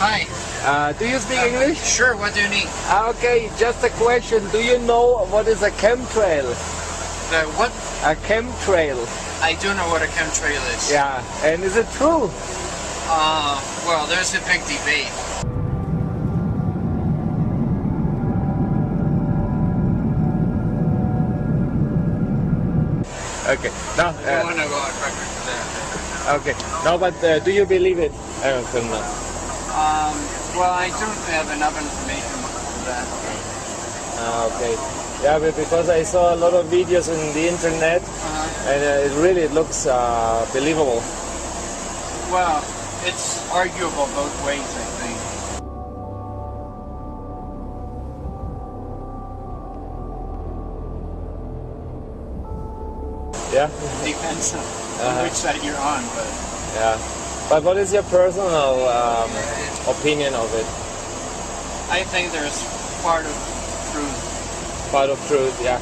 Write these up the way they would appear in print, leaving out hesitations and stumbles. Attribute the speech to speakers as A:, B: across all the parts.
A: Hi.
B: Do you speak English?
A: Sure, what do you need?
B: Okay, just a question. Do you know what is a chemtrail?
A: The what?
B: A chemtrail.
A: I do know what a chemtrail is.
B: Yeah, and is it true?
A: Well, there's a big debate.
B: Okay. No.
A: I don't want to go on record for that.
B: Okay. No, but do you believe it? I don't know.
A: Well, I don't have enough information for that.
B: Okay. Yeah, but because I saw a lot of videos on the internet, and it really looks believable.
A: Well, it's arguable both ways, I think.
B: Yeah.
A: Depends on which side you're on, but.
B: Yeah. But what is your personal opinion of it?
A: I think there's part of truth.
B: Part of truth, yeah.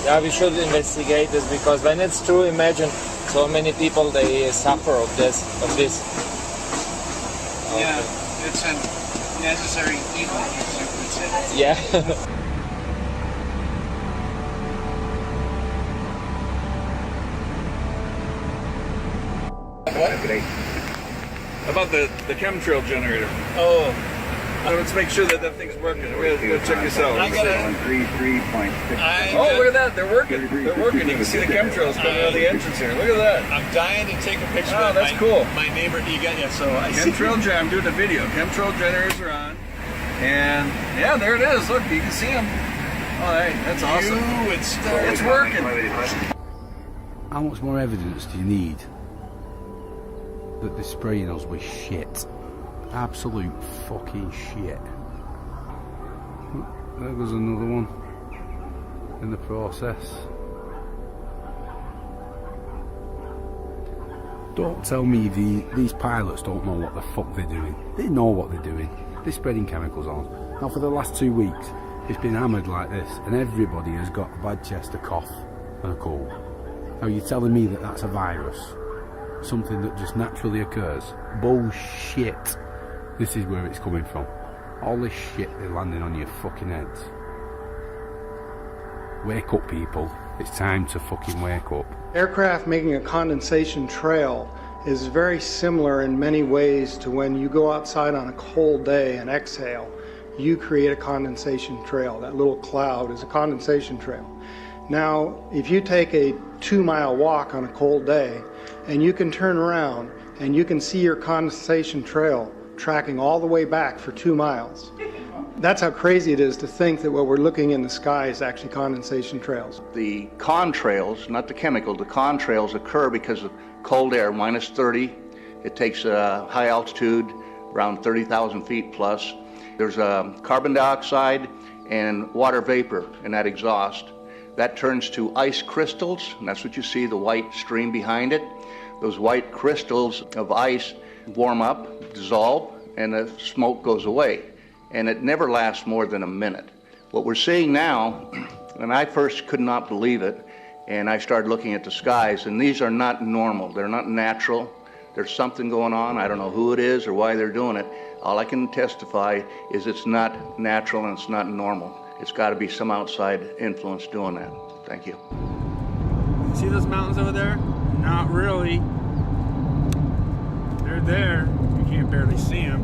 B: Yeah, we should investigate this, because when it's true, imagine so many people, they suffer of this. Okay.
A: Yeah, it's a necessary evil, as you would say.
B: Yeah.
C: About the chemtrail generator.
A: Oh.
C: So let's make sure that that thing's working. We're gonna go check this out.
A: I gotta.
C: Oh, look at that! They're working. They're working. You can see the chemtrails coming out of the entrance here. Look at that.
A: I'm dying to take a picture
C: Oh,
A: of
C: that's cool.
A: my neighbor. You got yeah. So I see.
C: Chemtrail I'm doing a video. Chemtrail generators are on, and yeah, there it is. Look, you can see them. Oh, hey, that's awesome. It's working.
D: How much more evidence do you need that they're spraying us with shit? Absolute fucking shit. There goes another one in the process. Don't tell me these pilots don't know what the fuck they're doing. They know what they're doing. They're spreading chemicals on. Now for the last 2 weeks it's been hammered like this, and everybody has got a bad chest, a cough and a cold. Now you're telling me that that's a virus? Something that just naturally occurs? Bullshit. This is where it's coming from. All this shit is landing on your fucking heads. Wake up, people. It's time to fucking wake up.
E: Aircraft making a condensation trail is very similar in many ways to when you go outside on a cold day and exhale. You create a condensation trail. That little cloud is a condensation trail. Now, if you take a 2-mile walk on a cold day, and you can turn around and you can see your condensation trail tracking all the way back for 2 miles. That's how crazy it is to think that what we're looking in the sky is actually condensation trails.
F: The contrails, not the chemical, the contrails occur because of cold air, minus 30. It takes high altitude, around 30,000 feet plus. There's carbon dioxide and water vapor in that exhaust. That turns to ice crystals, and that's what you see, the white stream behind it. Those white crystals of ice warm up, dissolve, and the smoke goes away. And it never lasts more than a minute. What we're seeing now, and I first could not believe it, and I started looking at the skies, and these are not normal, they're not natural. There's something going on, I don't know who it is or why they're doing it. All I can testify is it's not natural and it's not normal. It's got to be some outside influence doing that. Thank you.
G: See those mountains over there? Not really. They're there. You can't barely see them.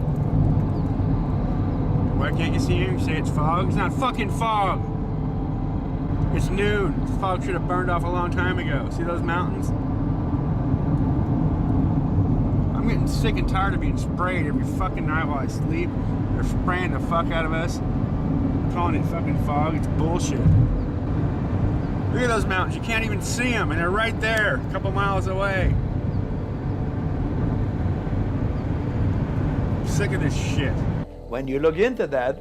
G: Why can't you see them? You say it's fog? It's not fucking fog. It's noon. This fog should have burned off a long time ago. See those mountains? I'm getting sick and tired of being sprayed every fucking night while I sleep. They're spraying the fuck out of us. Calling it fucking fog. It's bullshit. Look at those mountains. You can't even see them, and they're right there, a couple miles away. I'm sick of this shit.
H: When you look into that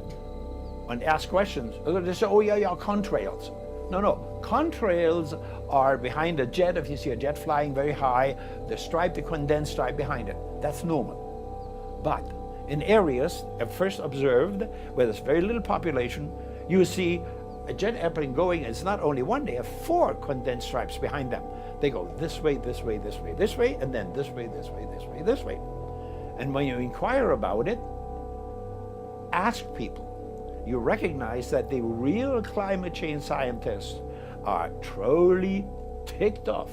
H: and ask questions, they say, oh yeah, contrails. No, contrails are behind a jet. If you see a jet flying very high, the stripe, the condensed stripe behind it, that's normal. But in areas first observed where there's very little population, you see a jet airplane going, it's not only one, they have 4 condensed stripes behind them. They go this way, this way, this way, this way, and then this way, this way, this way, this way. And when you inquire about it, ask people. You recognize that the real climate change scientists are totally ticked off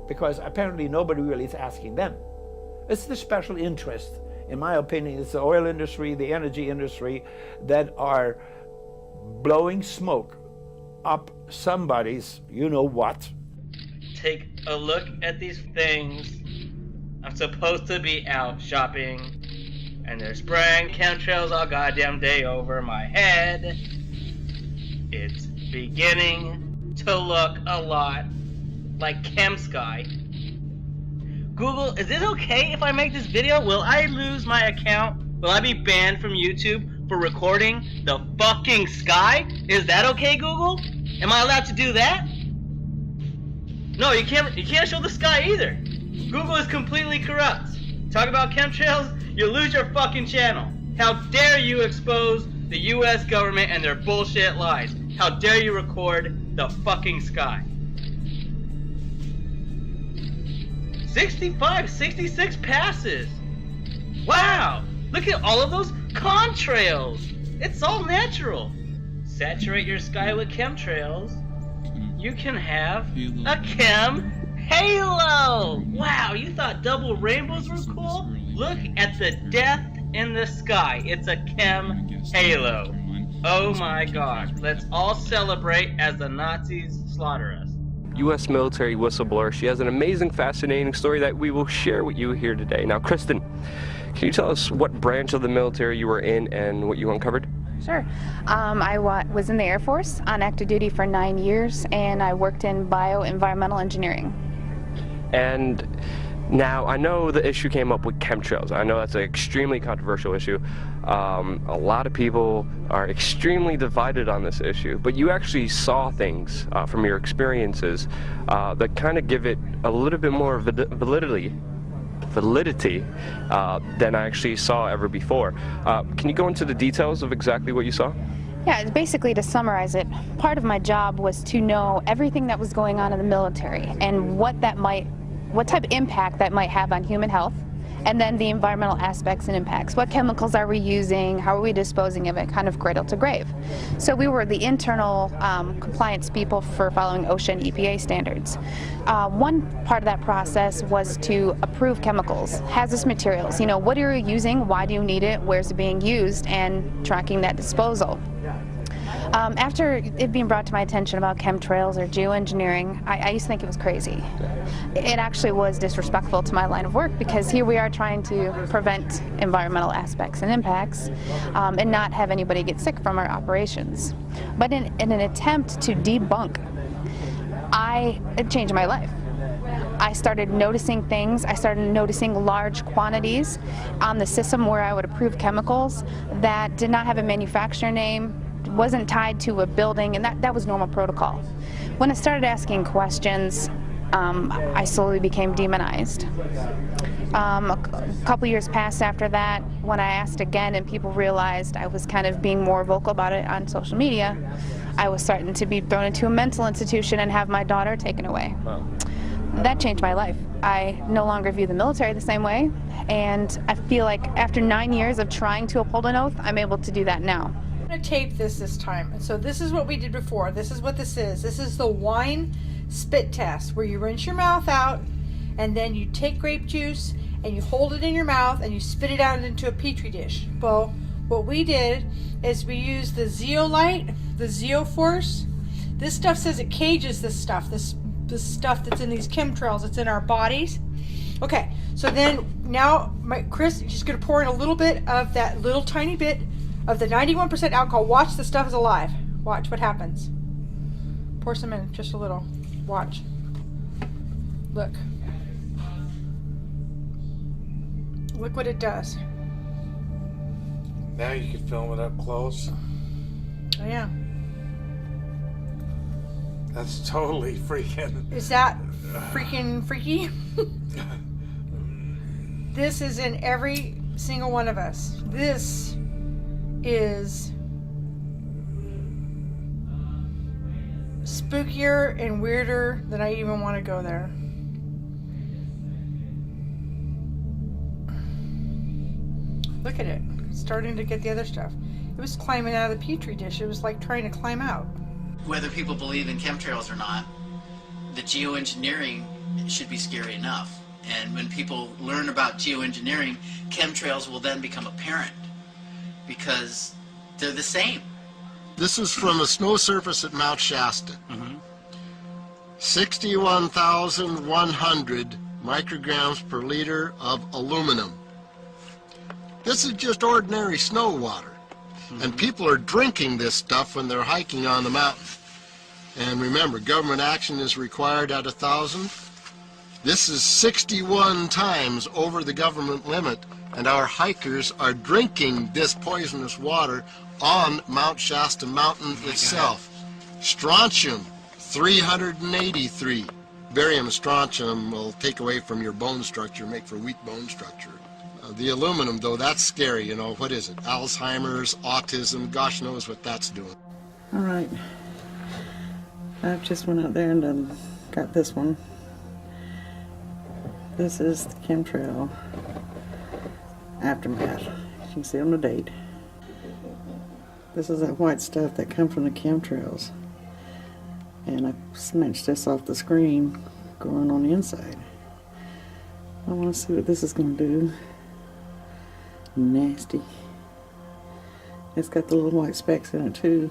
H: because apparently nobody really is asking them. It's the special interest, in my opinion, it's the oil industry, the energy industry that are blowing smoke up somebody's you-know-what.
I: Take a look at these things. I'm supposed to be out shopping, and they're spraying chemtrails all goddamn day over my head. It's beginning to look a lot like ChemSky. Google, is it okay if I make this video? Will I lose my account? Will I be banned from YouTube for recording the fucking sky? Is that okay, Google? Am I allowed to do that? No, you can't show the sky either. Google is completely corrupt. Talk about chemtrails, you lose your fucking channel. How dare you expose the US government and their bullshit lies? How dare you record the fucking sky? 65, 66 passes. Wow, look at all of those contrails. It's all natural. Saturate your sky with chemtrails. You can have a chem halo. Wow, you thought double rainbows were cool? Look at the death in the sky. It's a chem halo. Oh my god. Let's all celebrate as the Nazis slaughter us.
J: U.S. military whistleblower. She has an amazing, fascinating story that we will share with you here today. Now, Kristen, can you tell us what branch of the military you were in and what you uncovered?
K: Sure. I was in the Air Force on active duty for 9 years, and I worked in bioenvironmental engineering.
J: And now, I know the issue came up with chemtrails. I know that's an extremely controversial issue. A lot of people are extremely divided on this issue, but you actually saw things from your experiences that kind of give it a little bit more validity than I actually saw ever before. Can you go into the details of exactly what you saw?
K: Yeah, basically to summarize it, part of my job was to know everything that was going on in the military and what type of impact that might have on human health, and then the environmental aspects and impacts. What chemicals are we using? How are we disposing of it? Kind of cradle to grave. So we were the internal compliance people for following OSHA and EPA standards. One part of that process was to approve chemicals, hazardous materials. You know, what are you using? Why do you need it? Where's it being used? And tracking that disposal. After it being brought to my attention about chemtrails or geoengineering, I used to think it was crazy. It actually was disrespectful to my line of work because here we are trying to prevent environmental aspects and impacts and not have anybody get sick from our operations. But in an attempt to debunk, it changed my life. I started noticing things. I started noticing large quantities on the system where I would approve chemicals that did not have a manufacturer name, wasn't tied to a building, and that was normal protocol. When I started asking questions, I slowly became demonized. A couple years passed after that when I asked again and people realized I was kind of being more vocal about it on social media. I was starting to be thrown into a mental institution and have my daughter taken away.
J: Wow.
K: That changed my life. I no longer view the military the same way, and I feel like after 9 years of trying to uphold an oath, I'm able to do that now.
L: I'm going to tape this time. And so this is what we did before. This is what this is. This is the wine spit test where you rinse your mouth out and then you take grape juice and you hold it in your mouth and you spit it out into a petri dish. Well, what we did is we used the zeolite, the zeoforce. This stuff says it cages this stuff stuff that's in these chemtrails. It's in our bodies. Okay, so then now Chris is just going to pour in a little bit of that little tiny bit of the 91% alcohol. Watch, the stuff is alive. Watch what happens. Pour some in, just a little. Watch. Look. Look what it does.
B: Now you can film it up close.
L: Oh yeah.
B: That's totally freaking.
L: Is that freaking freaky? This is in every single one of us. This is spookier and weirder than I even want to go there. Look at it. It's starting to get the other stuff. It was climbing out of the petri dish. It was like trying to climb out.
M: Whether people believe in chemtrails or not, the geoengineering should be scary enough. And when people learn about geoengineering, chemtrails will then become apparent because they're the same.
N: This is from a snow surface at Mount Shasta. 61,100 micrograms per liter of aluminum. This is just ordinary snow water. And people are drinking this stuff when they're hiking on the mountain. And remember, government action is required at 1,000. This is 61 times over the government limit, and our hikers are drinking this poisonous water on Mount Shasta Mountain itself. Strontium, 383. Barium and strontium will take away from your bone structure, make for weak bone structure. The aluminum, though, that's scary, you know. What is it? Alzheimer's, autism, gosh knows what that's doing.
O: All right. I've just went out there and got this one. This is the chemtrail aftermath. You can see on the date. This is that white stuff that comes from the chemtrails. And I snatched this off the screen going on the inside. I want to see what this is going to do. Nasty. It's got the little white specks in it too.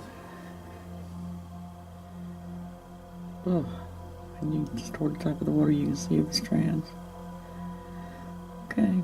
O: Oh, and you just toward the top of the water you can see the strands. Okay.